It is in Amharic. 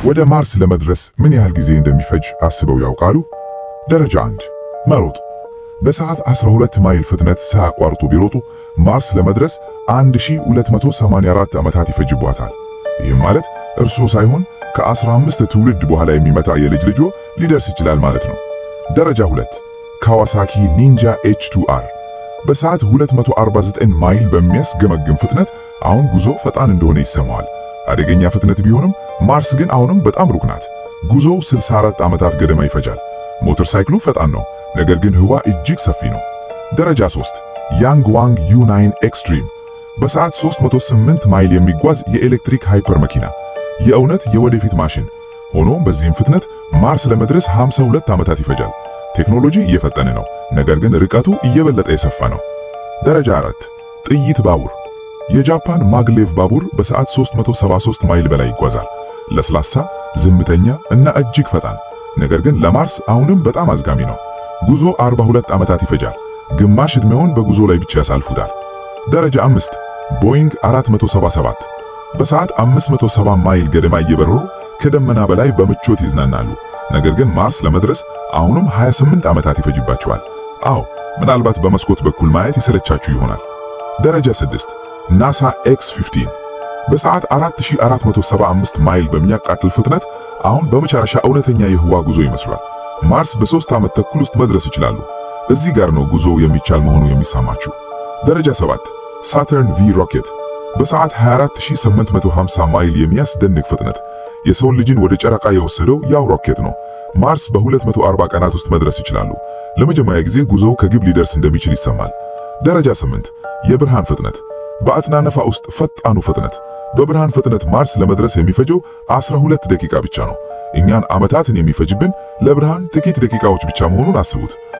ወደ ማርስ ለመድረስ ምን ያህል ጊዜ እንደሚፈጅ አስበው ያውቃሉ? ደረጃ 1 መሮጥ። በሰዓት 12 ማይል ፍጥነት ሳያቋርጡ ቢሮጡ ማርስ ለመድረስ 1284 ዓመታት ይፈጅቧታል። ይህም ማለት እርስዎ ሳይሆን ከ15 ትውልድ በኋላ የሚመጣ የልጅ ልጆ ሊደርስ ይችላል ማለት ነው። ደረጃ 2 ካዋሳኪ ኒንጃ H2R። በሰዓት 249 ማይል በሚያስገመግም ፍጥነት አሁን ጉዞ ፈጣን እንደሆነ ይሰማዋል። አደገኛ ፍጥነት ቢሆንም ማርስ ግን አሁንም በጣም ሩቅ ናት። ጉዞው 64 ዓመታት ገደማ ይፈጃል። ሞተር ሳይክሉ ፈጣን ነው፣ ነገር ግን ህዋ እጅግ ሰፊ ነው። ደረጃ 3 ያንግ ዋንግ U9 ኤክስትሪም። በሰዓት 308 ማይል የሚጓዝ የኤሌክትሪክ ሃይፐር መኪና፣ የእውነት የወደፊት ማሽን። ሆኖም በዚህም ፍጥነት ማርስ ለመድረስ 52 ዓመታት ይፈጃል። ቴክኖሎጂ እየፈጠነ ነው፣ ነገር ግን ርቀቱ እየበለጠ የሰፋ ነው። ደረጃ 4 ጥይት ባቡር። የጃፓን ማግሌቭ ባቡር በሰዓት 373 ማይል በላይ ይጓዛል። ለስላሳ፣ ዝምተኛ እና እጅግ ፈጣን፣ ነገር ግን ለማርስ አሁንም በጣም አዝጋሚ ነው። ጉዞ 42 ዓመታት ይፈጃል። ግማሽ ዕድሜውን በጉዞ ላይ ብቻ ያሳልፉታል። ደረጃ 5 ቦይንግ 477። በሰዓት 570 ማይል ገደማ እየበረሩ ከደመና በላይ በምቾት ይዝናናሉ። ነገር ግን ማርስ ለመድረስ አሁንም 28 ዓመታት ይፈጅባቸዋል። አዎ፣ ምናልባት በመስኮት በኩል ማየት ይሰለቻችሁ ይሆናል። ደረጃ 6 ናሳ X-15። በሰዓት 4475 ማይል በሚያቃጥል ፍጥነት አሁን በመጨረሻ እውነተኛ የህዋ ጉዞ ይመስላል። ማርስ በ3 ዓመት ተኩል ውስጥ መድረስ ይችላሉ። እዚህ ጋር ነው ጉዞ የሚቻል መሆኑ የሚሰማችሁ። ደረጃ 7 ሳተርን V ሮኬት። በሰዓት 24850 ማይል የሚያስደንቅ ፍጥነት የሰውን ልጅን ወደ ጨረቃ የወሰደው ያው ሮኬት ነው። ማርስ በ240 ቀናት ውስጥ መድረስ ይችላሉ። ለመጀመሪያ ጊዜ ጉዞው ከግብ ሊደርስ እንደሚችል ይሰማል። ደረጃ 8 የብርሃን ፍጥነት። በአጽናነፋ ውስጥ ፈጣኑ ፍጥነት። በብርሃን ፍጥነት ማርስ ለመድረስ የሚፈጀው 12 ደቂቃ ብቻ ነው። እኛን ዓመታትን የሚፈጅብን ለብርሃን ጥቂት ደቂቃዎች ብቻ መሆኑን አስቡት።